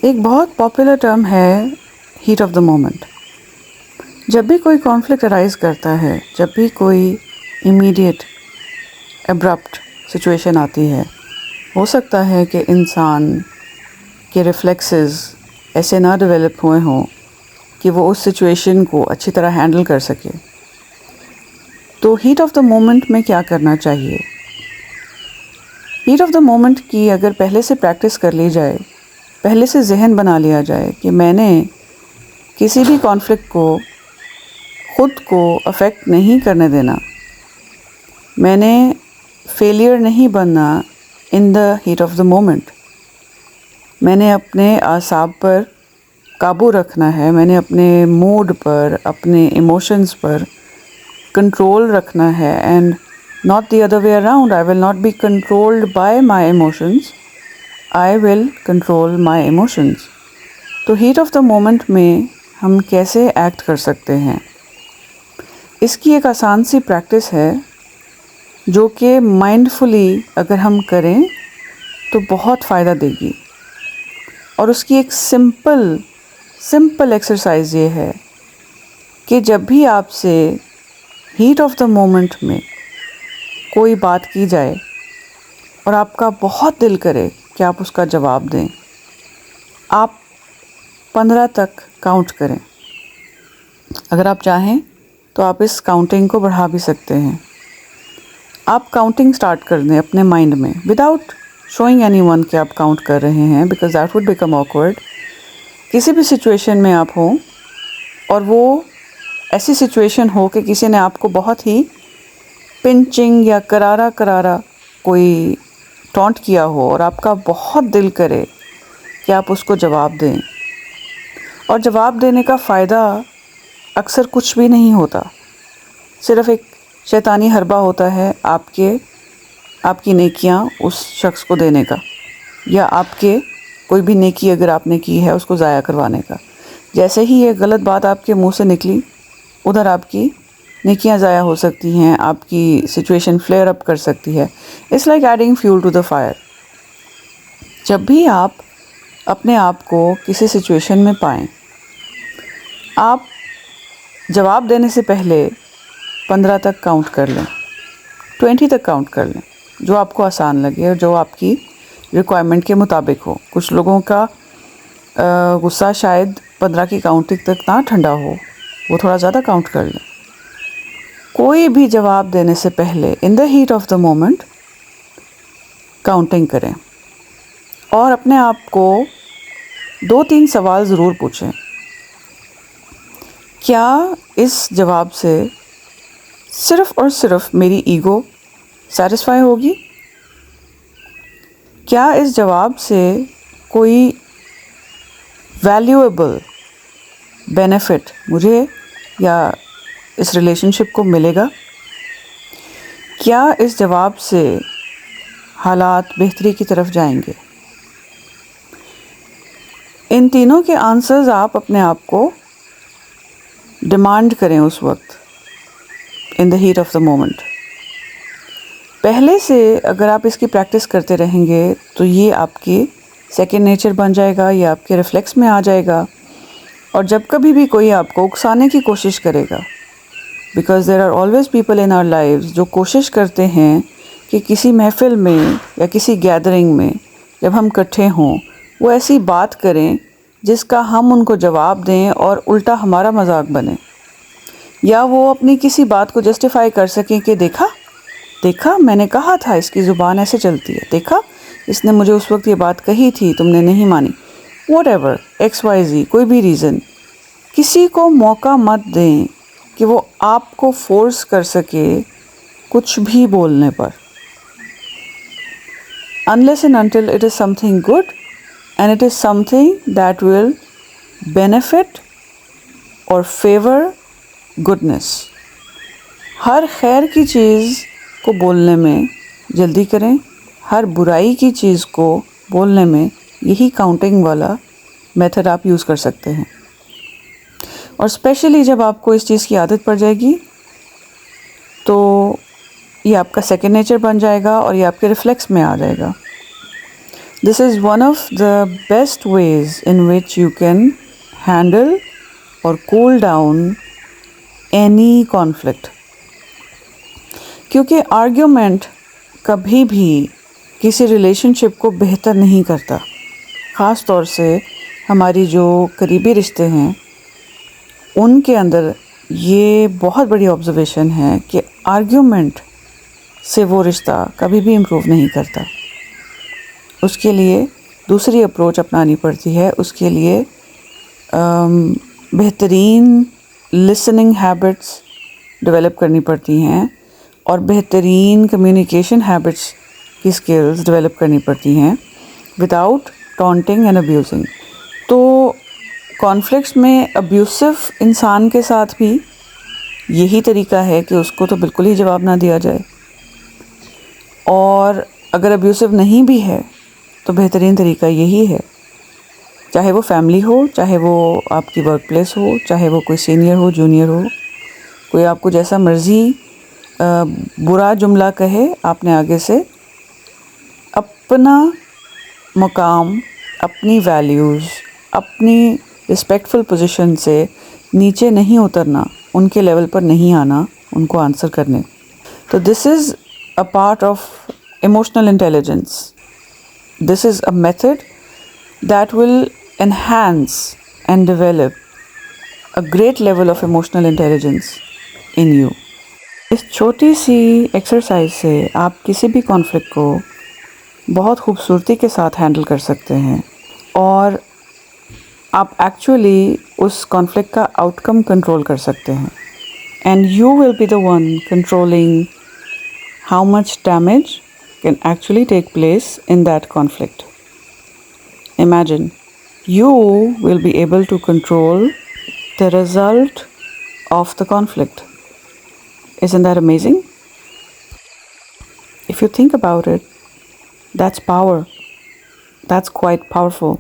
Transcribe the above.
एक बहुत popular term है हीट ऑफ द मोमेंट। जब भी कोई कॉन्फ्लिक्ट अराइज करता है, जब भी कोई इमीडिएट अब्रप्ट सिचुएशन आती है, हो सकता है कि इंसान के रिफ्लेक्सेस ऐसे ना डेवलप हुए हों कि वो उस सिचुएशन को अच्छी तरह हैंडल कर सके। तो हीट ऑफ द मोमेंट में क्या करना चाहिए? हीट ऑफ द मोमेंट की अगर पहले से प्रैक्टिस कर ली जाए, पहले से जहन बना लिया जाए कि मैंने किसी भी कॉन्फ्लिक्ट को ख़ुद को अफेक्ट नहीं करने देना, मैंने फेलियर नहीं बनना in the heat of the moment, मैंने अपने आसाब पर काबू रखना है, मैंने अपने मूड पर, अपने इमोशंस पर कंट्रोल रखना है and not the other way around. I will not be controlled by my emotions. I will control my emotions. तो heat of the moment में हम कैसे एक्ट कर सकते हैं? इसकी एक आसान सी प्रैक्टिस है जो कि माइंडफुली अगर हम करें तो बहुत फ़ायदा देगी। और उसकी एक सिंपल एक्सरसाइज ये है कि जब भी आपसे हीट ऑफ द मोमेंट में कोई बात की जाए और आपका बहुत दिल करे कि आप उसका जवाब दें, आप 15 तक काउंट करें। अगर आप चाहें तो आप इस काउंटिंग को बढ़ा भी सकते हैं। आप काउंटिंग स्टार्ट कर दें अपने माइंड में विदाउट शोइंग एनीवन कि आप काउंट कर रहे हैं, because that would become awkward. किसी भी सिचुएशन में आप हों और वो ऐसी सिचुएशन हो कि किसी ने आपको बहुत ही पिंचिंग या करारा कोई टॉन्ट किया हो और आपका बहुत दिल करे कि आप उसको जवाब दें। और जवाब देने का फ़ायदा अक्सर कुछ भी नहीं होता, सिर्फ़ एक शैतानी हरबा होता है आपकी नेकियां उस शख्स को देने का, या आपके कोई भी नेकी अगर आपने की है उसको ज़ाया करवाने का। जैसे ही ये गलत बात आपके मुंह से निकली, उधर आपकी नेकियां ज़ाया हो सकती हैं, आपकी सिचुएशन फ्लेयर अप कर सकती है। It's like adding fuel to the fire. जब भी आप अपने आप को किसी सिचुएशन में पाएं, आप जवाब देने से पहले 15 तक काउंट कर लें, 20 तक काउंट कर लें, जो आपको आसान लगे और जो आपकी रिक्वायरमेंट के मुताबिक हो। कुछ लोगों का गुस्सा शायद 15 की काउंटिंग तक ना ठंडा हो, वो थोड़ा ज़्यादा काउंट कर लें। कोई भी जवाब देने से पहले in the heat of the moment counting करें और अपने आप को 2-3 सवाल ज़रूर पूछें। क्या इस जवाब से सिर्फ़ और सिर्फ मेरी ईगो सैटिस्फाई होगी? क्या इस जवाब से कोई वैल्यूएबल बेनिफिट मुझे या इस रिलेशनशिप को मिलेगा? क्या इस जवाब से हालात बेहतरी की तरफ जाएंगे? इन तीनों के आंसर्स आप अपने आप को डिमांड करें उस वक्त in the heat of the moment. पहले से अगर आप इसकी प्रैक्टिस करते रहेंगे तो ये आपकी सेकंड नेचर बन जाएगा, ये आपके रिफ्लेक्स में आ जाएगा। और जब कभी भी कोई आपको उकसाने की कोशिश करेगा, because there are always people in our lives जो कोशिश करते हैं कि किसी महफ़िल में या किसी गैदरिंग में जब हम इकट्ठे हों, वो ऐसी बात करें जिसका हम उनको जवाब दें और उल्टा हमारा मजाक बने, या वो अपनी किसी बात को जस्टिफाई कर सकें कि देखा मैंने कहा था इसकी ज़ुबान ऐसे चलती है, देखा इसने मुझे उस वक्त ये बात कही थी, तुमने नहीं मानी। व्हाटएवर, XYZ, कोई भी रीज़न। किसी को मौका मत दें कि वो आपको फोर्स कर सके कुछ भी बोलने पर, unless and until it is something good and it is something that will benefit or favor goodness। हर खैर की चीज़ को बोलने में जल्दी करें, हर बुराई की चीज़ को बोलने में यही काउंटिंग वाला मेथड आप यूज़ कर सकते हैं। और स्पेशली जब आपको इस चीज़ की आदत पड़ जाएगी तो ये आपका सेकंड नेचर बन जाएगा और ये आपके रिफ्लेक्स में आ जाएगा। This is one of the best ways in which you can handle or cool down any conflict. क्योंकि आर्ग्यूमेंट कभी भी किसी रिलेशनशिप को बेहतर नहीं करता. ख़ास तौर से हमारी जो करीबी रिश्ते हैं उनके अंदर ये बहुत बड़ी ऑब्जर्वेशन है कि आर्ग्यूमेंट से वो रिश्ता कभी भी इम्प्रूव नहीं करता. उसके लिए दूसरी अप्रोच अपनानी पड़ती है. उसके लिए बेहतरीन लिसनिंग हैबिट्स डेवलप करनी पड़ती हैं और बेहतरीन कम्युनिकेशन हैबिट्स की स्किल्स डेवलप करनी पड़ती हैं विदाउट टॉन्टिंग एंड अब्यूजिंग. तो कॉन्फ्लिक्ट्स में अब्यूसिव इंसान के साथ भी यही तरीका है कि उसको तो बिल्कुल ही जवाब ना दिया जाए, और अगर अब्यूसिव नहीं भी है तो बेहतरीन तरीका यही है, चाहे वो फैमिली हो, चाहे वो आपकी वर्क प्लेस हो, चाहे वो कोई सीनियर हो, जूनियर हो, कोई आपको जैसा मर्ज़ी बुरा जुमला कहे, आपने आगे से अपना मकाम, अपनी वैल्यूज़, अपनी रिस्पेक्टफुल पोजीशन से नीचे नहीं उतरना, उनके लेवल पर नहीं आना उनको आंसर करने. तो this is a part of emotional intelligence. This is a method that will enhance and develop a great level of emotional intelligence in you. इस छोटी सी एक्सरसाइज से आप किसी भी कॉन्फ्लिक्ट को बहुत खूबसूरती के साथ हैंडल कर सकते हैं और आप एक्चुअली उस कॉन्फ्लिक्ट का आउटकम कंट्रोल कर सकते हैं. And you will be the one controlling how much damage can actually take place in that conflict. Imagine, you will be able to control the result of the conflict. Isn't that amazing? If you think about it, that's power. That's quite powerful.